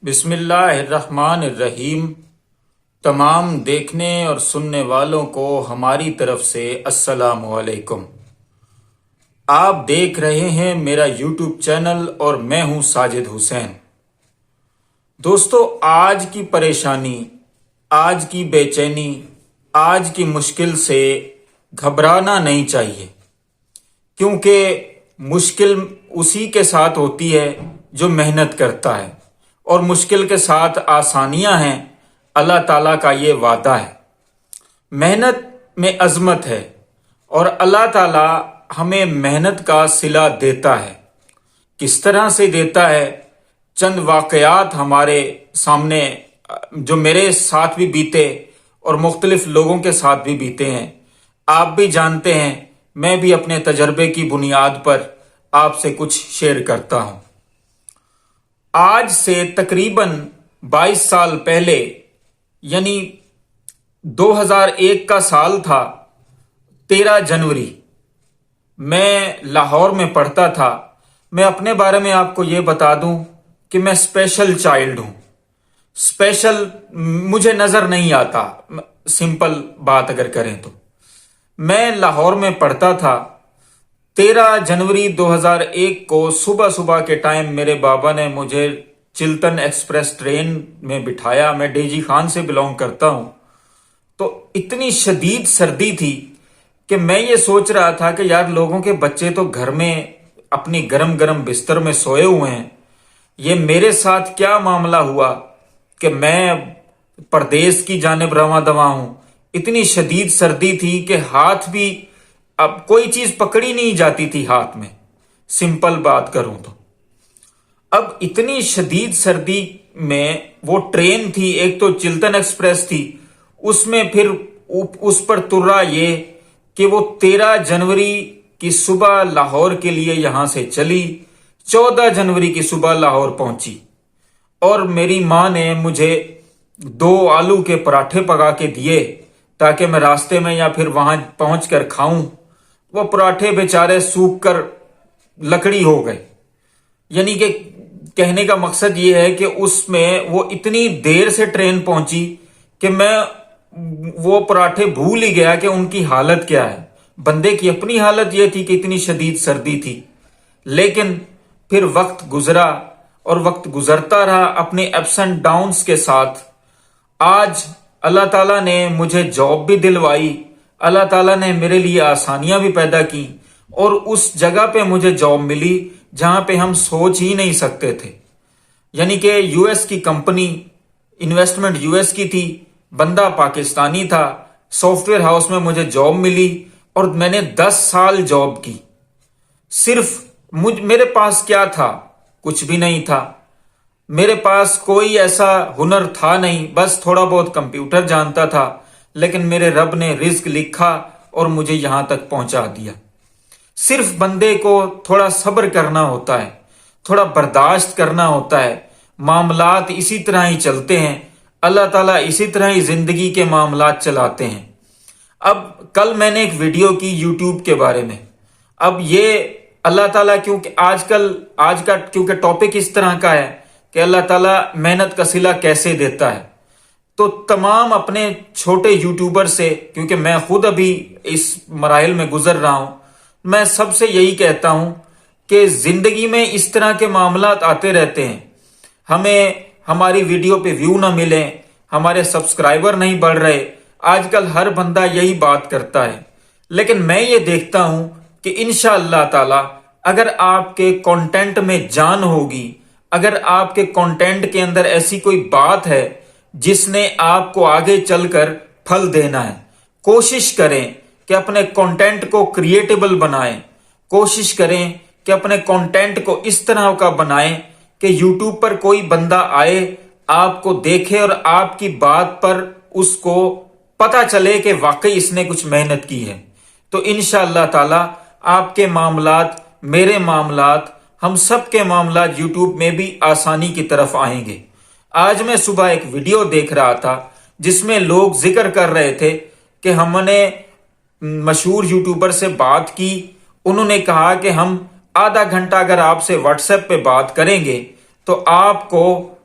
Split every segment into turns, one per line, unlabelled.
بسم اللہ الرحمن الرحیم۔ تمام دیکھنے اور سننے والوں کو ہماری طرف سے السلام علیکم۔ آپ دیکھ رہے ہیں میرا یوٹیوب چینل اور میں ہوں ساجد حسین۔ دوستو، آج کی پریشانی، آج کی بے چینی، آج کی مشکل سے گھبرانا نہیں چاہیے، کیونکہ مشکل اسی کے ساتھ ہوتی ہے جو محنت کرتا ہے، اور مشکل کے ساتھ آسانیاں ہیں۔ اللہ تعالیٰ کا یہ وعدہ ہے، محنت میں عظمت ہے، اور اللہ تعالیٰ ہمیں محنت کا صلہ دیتا ہے۔ کس طرح سے دیتا ہے؟ چند واقعات ہمارے سامنے جو میرے ساتھ بھی بیتے اور مختلف لوگوں کے ساتھ بھی بیتے ہیں، آپ بھی جانتے ہیں، میں بھی اپنے تجربے کی بنیاد پر آپ سے کچھ شیئر کرتا ہوں۔ آج سے تقریباً 22 سال پہلے، یعنی 2001 کا سال تھا، 13 جنوری، میں لاہور میں پڑھتا تھا۔ میں اپنے بارے میں آپ کو یہ بتا دوں کہ میں اسپیشل چائلڈ ہوں۔ اسپیشل مجھے نظر نہیں آتا، سمپل بات اگر کریں تو۔ میں لاہور میں پڑھتا تھا۔ 13 جنوری 2001 کو صبح کے ٹائم میرے بابا نے مجھے چلتن ایکسپریس ٹرین میں بٹھایا۔ میں ڈی جی خان سے بلونگ کرتا ہوں، تو اتنی شدید سردی تھی کہ میں یہ سوچ رہا تھا کہ یار، لوگوں کے بچے تو گھر میں اپنی گرم گرم بستر میں سوئے ہوئے ہیں، یہ میرے ساتھ کیا معاملہ ہوا کہ میں پردیس کی جانب رواں دواں ہوں۔ اتنی شدید سردی تھی کہ ہاتھ بھی، اب کوئی چیز پکڑی نہیں جاتی تھی ہاتھ میں، سمپل بات کروں تو۔ اب اتنی شدید سردی میں وہ ٹرین تھی، ایک تو چلتن ایکسپریس تھی، اس میں پھر اس پر ترا یہ کہ وہ 13 جنوری کی صبح لاہور کے لیے یہاں سے چلی، 14 جنوری کی صبح لاہور پہنچی، اور میری ماں نے مجھے 2 آلو کے پراٹھے پکا کے دیے تاکہ میں راستے میں یا پھر وہاں پہنچ کر کھاؤں۔ وہ پراٹھے بیچارے سوکھ کر لکڑی ہو گئے۔ یعنی کہ کہنے کا مقصد یہ ہے کہ اس میں وہ اتنی دیر سے ٹرین پہنچی کہ میں وہ پراٹھے بھول ہی گیا کہ ان کی حالت کیا ہے۔ بندے کی اپنی حالت یہ تھی کہ اتنی شدید سردی تھی، لیکن پھر وقت گزرا اور وقت گزرتا رہا اپنے اپس اینڈ ڈاؤنز کے ساتھ۔ آج اللہ تعالیٰ نے مجھے جاب بھی دلوائی، اللہ تعالیٰ نے میرے لیے آسانیاں بھی پیدا کی، اور اس جگہ پہ مجھے جاب ملی جہاں پہ ہم سوچ ہی نہیں سکتے تھے۔ یعنی کہ یو ایس کی کمپنی، انویسٹمنٹ یو ایس کی تھی، بندہ پاکستانی تھا، سافٹ ویئر ہاؤس میں مجھے جاب ملی، اور میں نے 10 سال جاب کی۔ صرف میرے پاس کیا تھا؟ کچھ بھی نہیں تھا۔ میرے پاس کوئی ایسا ہنر تھا نہیں، بس تھوڑا بہت کمپیوٹر جانتا تھا، لیکن میرے رب نے رزق لکھا اور مجھے یہاں تک پہنچا دیا۔ صرف بندے کو تھوڑا صبر کرنا ہوتا ہے، تھوڑا برداشت کرنا ہوتا ہے۔ معاملات اسی طرح ہی چلتے ہیں، اللہ تعالیٰ اسی طرح ہی زندگی کے معاملات چلاتے ہیں۔ اب کل میں نے ایک ویڈیو کی یوٹیوب کے بارے میں۔ اب یہ اللہ تعالیٰ آج کا کیونکہ ٹاپک اس طرح کا ہے کہ اللہ تعالیٰ محنت کا صلہ کیسے دیتا ہے، تو تمام اپنے چھوٹے یوٹیوبر سے، کیونکہ میں خود ابھی اس مراحل میں گزر رہا ہوں، میں سب سے یہی کہتا ہوں کہ زندگی میں اس طرح کے معاملات آتے رہتے ہیں۔ ہمیں ہماری ویڈیو پہ ویو نہ ملیں، ہمارے سبسکرائبر نہیں بڑھ رہے، آج کل ہر بندہ یہی بات کرتا ہے، لیکن میں یہ دیکھتا ہوں کہ انشاءاللہ تعالی اگر آپ کے کنٹینٹ میں جان ہوگی، اگر آپ کے کنٹینٹ کے اندر ایسی کوئی بات ہے جس نے آپ کو آگے چل کر پھل دینا ہے، کوشش کریں کہ اپنے کنٹینٹ کو کریٹیبل بنائیں، کوشش کریں کہ اپنے کنٹینٹ کو اس طرح کا بنائیں کہ یوٹیوب پر کوئی بندہ آئے، آپ کو دیکھے اور آپ کی بات پر اس کو پتا چلے کہ واقعی اس نے کچھ محنت کی ہے۔ تو انشاءاللہ تعالی آپ کے معاملات، میرے معاملات، ہم سب کے معاملات یوٹیوب میں بھی آسانی کی طرف آئیں گے۔ آج میں صبح ایک ویڈیو دیکھ رہا تھا جس میں لوگ ذکر کر رہے تھے کہ ہم نے مشہور یوٹیوبر سے بات کی، انہوں نے کہا کہ ہم آدھا گھنٹہ اگر آپ سے واٹس ایپ پہ بات کریں گے تو آپ کو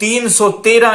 313